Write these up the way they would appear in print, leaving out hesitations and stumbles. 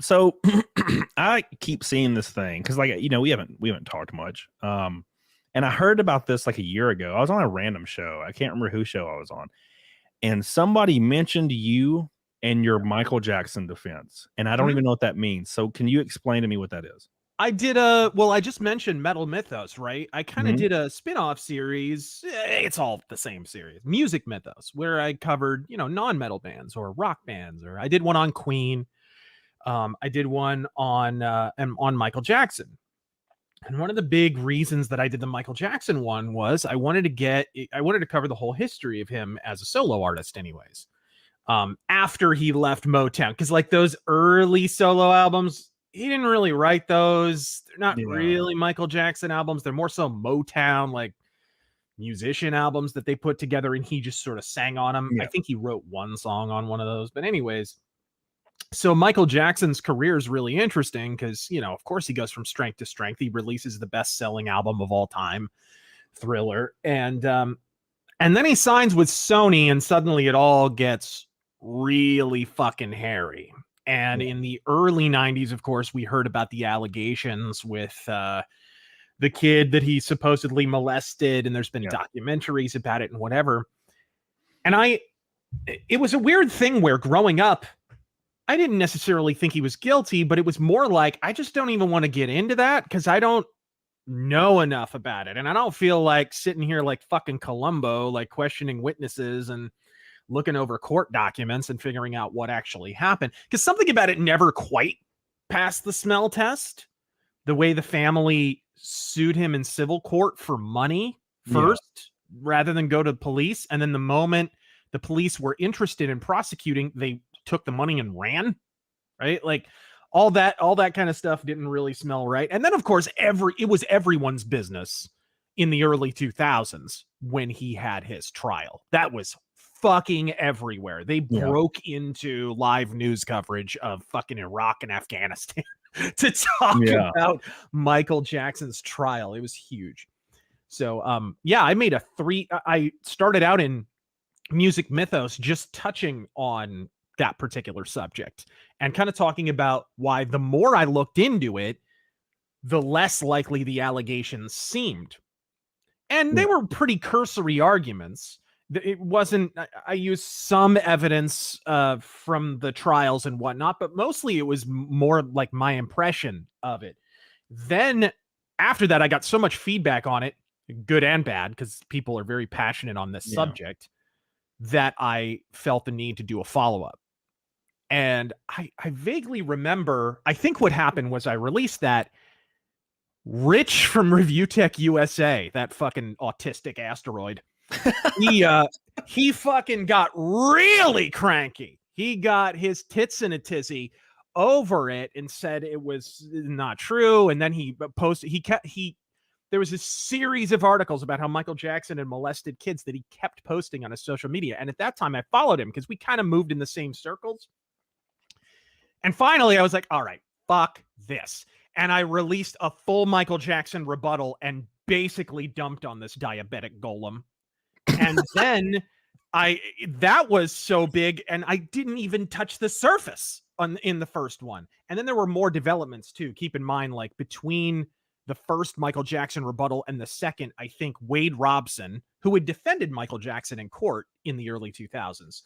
So I keep seeing this thing because, like, we haven't talked much. And I heard about this like a year ago. I was on a random show. I can't remember whose show I was on, and somebody mentioned you and your Michael Jackson defense, and I don't even know what that means. So can you explain to me what that is? I just mentioned Metal Mythos, right? I kind of Mhm. did a spin-off series. It's all the same series, Music Mythos, where I covered, non-metal bands or rock bands, or I did one on Queen. I did one on Michael Jackson. And one of the big reasons that I did the Michael Jackson one was I wanted to cover the whole history of him as a solo artist, anyways. After he left Motown, because like those early solo albums, he didn't really write those. They're not Yeah. really Michael Jackson albums. They're more so Motown, like musician albums that they put together, and he just sort of sang on them. I Yeah. think he wrote one song on one of those. But anyways, so Michael Jackson's career is really interesting because, of course he goes from strength to strength. He releases the best-selling album of all time, Thriller, and then he signs with Sony, and suddenly it all gets really fucking hairy. And Yeah. in the early 90s, of course, we heard about the allegations with the kid that he supposedly molested, and there's been Yeah. documentaries about it and whatever. And it was a weird thing where growing up, I didn't necessarily think he was guilty, but it was more like, I just don't even want to get into that because I don't know enough about it. And I don't feel like sitting here like fucking Columbo, like questioning witnesses and looking over court documents and figuring out what actually happened. Because something about it never quite passed the smell test. The way the family sued him in civil court for money first, rather than go to police. And then the moment the police were interested in prosecuting, they took the money and ran, right? Like all that kind of stuff didn't really smell right. And then of course it was everyone's business in the early 2000s when he had his trial. That was fucking everywhere. They Yeah. broke into live news coverage of fucking Iraq and Afghanistan to talk about Michael Jackson's trial. It was huge. So I started out in Music Mythos just touching on that particular subject and kind of talking about why the more I looked into it, the less likely the allegations seemed. And they were pretty cursory arguments. It wasn't, I used some evidence from the trials and whatnot, but mostly it was more like my impression of it. Then after that, I got so much feedback on it, good and bad, because people are very passionate on this subject, that I felt the need to do a follow-up. And I vaguely remember, I think what happened was I released that. Rich from Review Tech USA, that fucking autistic asteroid, he fucking got really cranky. He got his tits in a tizzy over it and said it was not true. And then he posted, there was a series of articles about how Michael Jackson had molested kids that he kept posting on his social media. And at that time I followed him because we kind of moved in the same circles. And finally I was like, all right, fuck this. And I released a full Michael Jackson rebuttal and basically dumped on this diabetic golem. And then that was so big, and I didn't even touch the surface in the first one. And then there were more developments too. Keep in mind, like between the first Michael Jackson rebuttal and the second, I think Wade Robson, who had defended Michael Jackson in court in the early 2000s,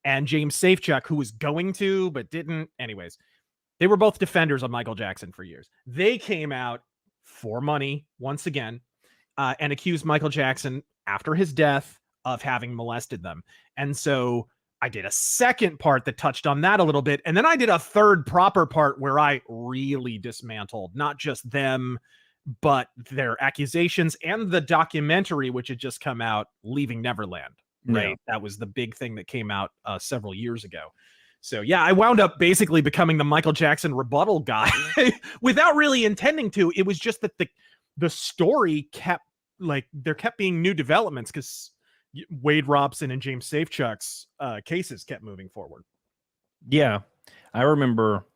and James Safechuck, who was going to but didn't. Anyways, they were both defenders of Michael Jackson for years. They came out for money once again and accused Michael Jackson after his death of having molested them. And so I did a second part that touched on that a little bit. And then I did a third proper part where I really dismantled not just them, but their accusations and the documentary, which had just come out, Leaving Neverland. Right. Yeah. That was the big thing that came out several years ago. So yeah, I wound up basically becoming the Michael Jackson rebuttal guy without really intending to. It was just that the story kept, like, there kept being new developments because Wade Robson and James Safechuck's cases kept moving forward. Yeah, I remember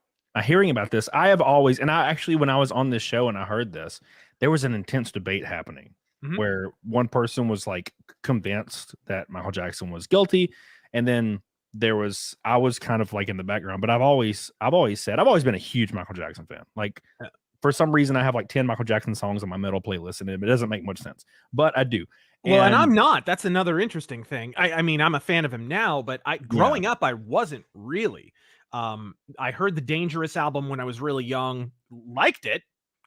hearing about this. I have always, and I actually, when I was on this show and I heard this, there was an intense debate happening where one person was like convinced that Michael Jackson was guilty, and then I was kind of like in the background, but I've always been a huge Michael Jackson fan. Like for some reason I have like 10 Michael Jackson songs on my metal playlist, and it doesn't make much sense, but I do. Well, and I'm not. That's another interesting thing. I mean, I'm a fan of him now, but growing up, I wasn't really. I heard the Dangerous album when I was really young, liked it,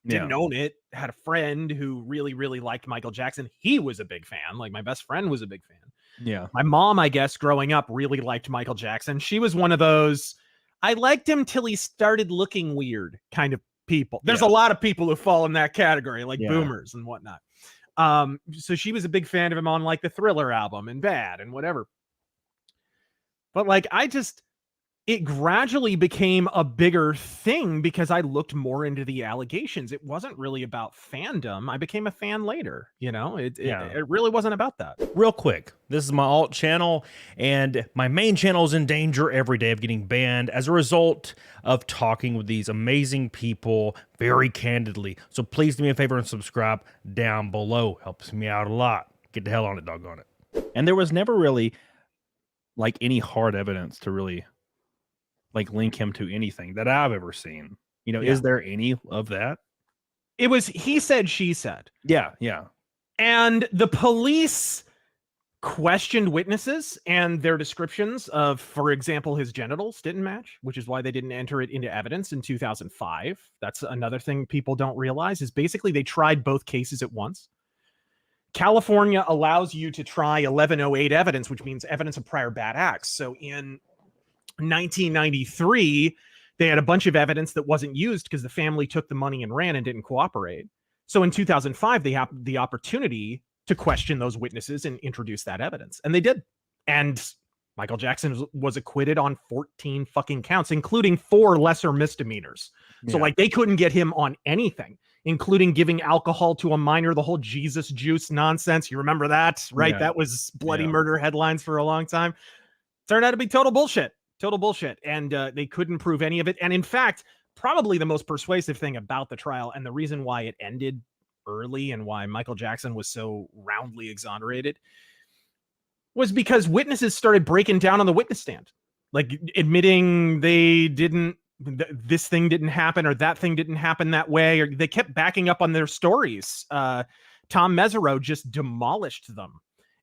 didn't own it, had a friend who really, really liked Michael Jackson. He was a big fan. Like my best friend was a big fan. Yeah. My mom, I guess, growing up, really liked Michael Jackson. She was one of those, I liked him till he started looking weird kind of people. There's a lot of people who fall in that category, like boomers and whatnot. So she was a big fan of him on like the Thriller album and Bad and whatever. But like, it gradually became a bigger thing because I looked more into the allegations. It wasn't really about fandom. I became a fan later, you know, it really wasn't about that. Real quick, this is my alt channel, and my main channel is in danger every day of getting banned as a result of talking with these amazing people very candidly. So please do me a favor and subscribe down below. Helps me out a lot. Get the hell on it, doggone it. And there was never really like any hard evidence to really like link him to anything that I've ever seen. You know, is there any of that? It was he said, she said. Yeah, yeah. And the police questioned witnesses, and their descriptions of, for example, his genitals didn't match, which is why they didn't enter it into evidence in 2005. That's another thing people don't realize, is basically they tried both cases at once. California allows you to try 1108 evidence, which means evidence of prior bad acts. So in 1993, they had a bunch of evidence that wasn't used because the family took the money and ran and didn't cooperate. So in 2005, they had the opportunity to question those witnesses and introduce that evidence. And they did. And Michael Jackson was acquitted on 14 fucking counts, including 4 lesser misdemeanors. So like they couldn't get him on anything, including giving alcohol to a minor, the whole Jesus juice nonsense. You remember that, right? Yeah. That was bloody murder headlines for a long time. Turned out to be total bullshit. Total bullshit. And they couldn't prove any of it. And in fact, probably the most persuasive thing about the trial, and the reason why it ended early and why Michael Jackson was so roundly exonerated, was because witnesses started breaking down on the witness stand, like admitting they didn't, this thing didn't happen, or that thing didn't happen that way, or they kept backing up on their stories. Tom Mesereau just demolished them.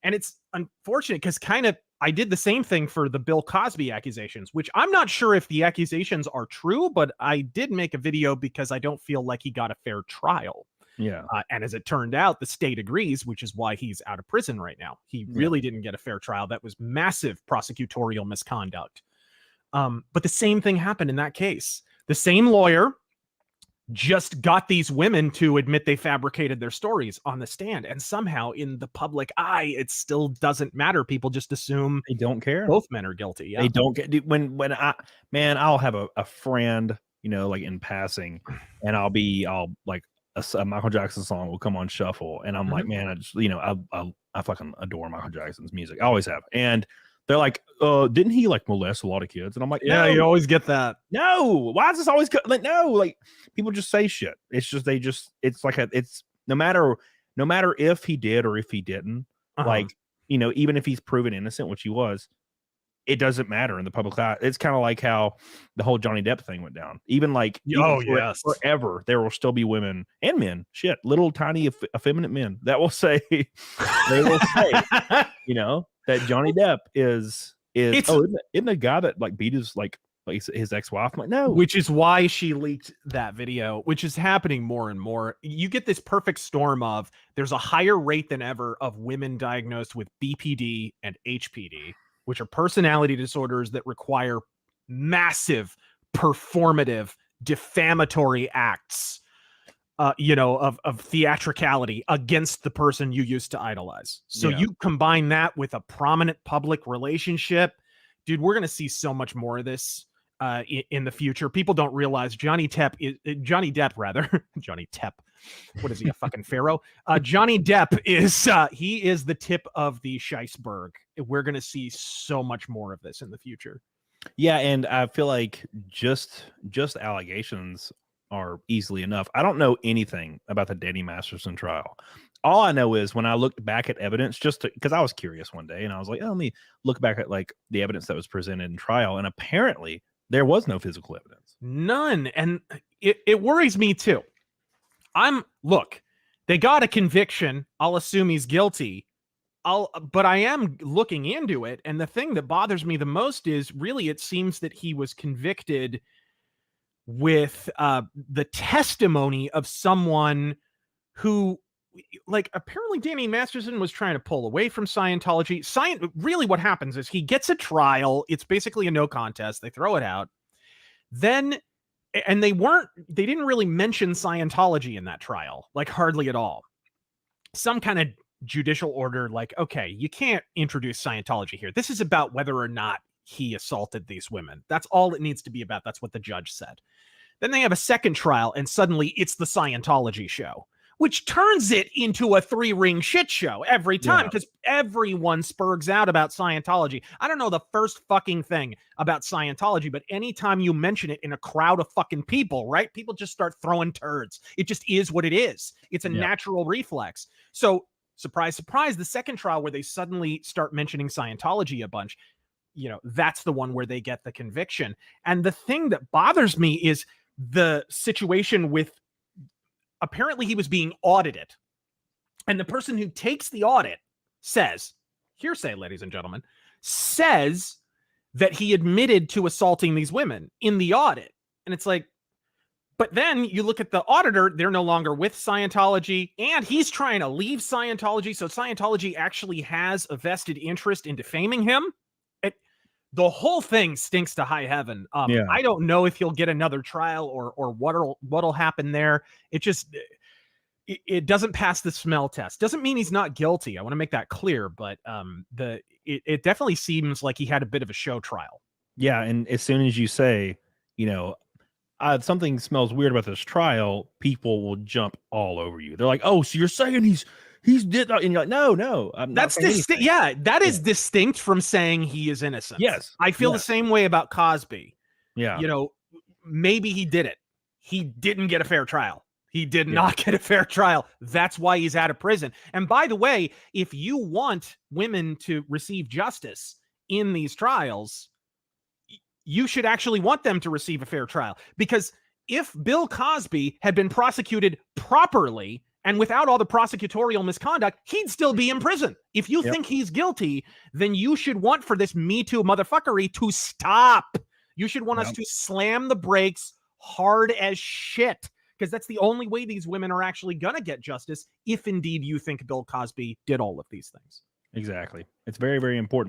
And it's unfortunate because kind of I did the same thing for the Bill Cosby accusations, which I'm not sure if the accusations are true, but I did make a video because I don't feel like he got a fair trial. Yeah. And as it turned out, the state agrees, which is why he's out of prison right now. He really didn't get a fair trial. That was massive prosecutorial misconduct. But the same thing happened in that case. The same lawyer just got these women to admit they fabricated their stories on the stand, and somehow in the public eye it still doesn't matter. People just assume they don't care. Both men are guilty. They don't get I'll have a friend, you know, like in passing, and I'll like a Michael Jackson song will come on shuffle, and I'm like, man, I just, you know, I fucking adore Michael Jackson's music. I always have. And they're like, didn't he like molest a lot of kids? And I'm like, yeah, you always get that. No, why is this always like, no, like people just say shit. It's just, it's like it's no matter if he did or if he didn't, like, you know, even if he's proven innocent, which he was, it doesn't matter in the public eye. It's kind of like how the whole Johnny Depp thing went down. Even like, forever, there will still be women and men, little tiny effeminate men that will say, you know, that Johnny Depp is isn't the guy that like beat his his ex-wife? I'm like, no. Which is why she leaked that video, which is happening more and more. You get this perfect storm of there's a higher rate than ever of women diagnosed with BPD and HPD, which are personality disorders that require massive performative defamatory acts, you know, of theatricality against the person you used to idolize. So you combine that with a prominent public relationship, dude, we're going to see so much more of this in the future. People don't realize Johnny Depp. What is he, a fucking pharaoh? Johnny Depp is, he is the tip of the iceberg. We're going to see so much more of this in the future. Yeah. And I feel like just allegations are easily enough. I don't know anything about the Danny Masterson trial. All I know is when I looked back at evidence, just because I was curious one day, and I was like, oh, let me look back at like the evidence that was presented in trial, and apparently there was no physical evidence. None. And it worries me too. Look, they got a conviction. I'll assume he's guilty. But I am looking into it. And the thing that bothers me the most is really, it seems that he was convicted with the testimony of someone who, like, apparently Danny Masterson was trying to pull away from Scientology. Really what happens is he gets a trial. It's basically a no contest. They throw it out. Then, and they didn't really mention Scientology in that trial, like hardly at all. Some kind of judicial order, like, okay, you can't introduce Scientology here. This is about whether or not he assaulted these women. That's all it needs to be about. That's what the judge said. Then they have a second trial, and suddenly it's the Scientology show, which turns it into a 3-ring shit show every time, because everyone spurgs out about Scientology. I don't know the first fucking thing about Scientology, but anytime you mention it in a crowd of fucking people, right? People just start throwing turds. It just is what it is. It's a natural reflex. So surprise, surprise, the second trial where they suddenly start mentioning Scientology a bunch, that's the one where they get the conviction. And the thing that bothers me is the situation with, apparently he was being audited. And the person who takes the audit says, hearsay, ladies and gentlemen, says that he admitted to assaulting these women in the audit. And it's like, but then you look at the auditor, they're no longer with Scientology, and he's trying to leave Scientology. So Scientology actually has a vested interest in defaming him. The whole thing stinks to high heaven. I don't know if he'll get another trial or what'll happen there. It just, it doesn't pass the smell test. Doesn't mean he's not guilty. I want to make that clear, but it definitely seems like he had a bit of a show trial. Yeah, and as soon as you say, something smells weird about this trial, people will jump all over you. They're like, "Oh, so you're saying he's did?" And you're like, "No, that's distinct." Yeah, that is distinct from saying he is innocent. Yes, I feel the same way about Cosby. Yeah, maybe he did it. He didn't get a fair trial. He did not get a fair trial. That's why he's out of prison. And by the way, if you want women to receive justice in these trials, you should actually want them to receive a fair trial, because if Bill Cosby had been prosecuted properly and without all the prosecutorial misconduct, he'd still be in prison. If you think he's guilty, then you should want for this Me Too motherfuckery to stop. You should want us to slam the brakes hard as shit, because that's the only way these women are actually going to get justice, if indeed you think Bill Cosby did all of these things. Exactly. It's very, very important.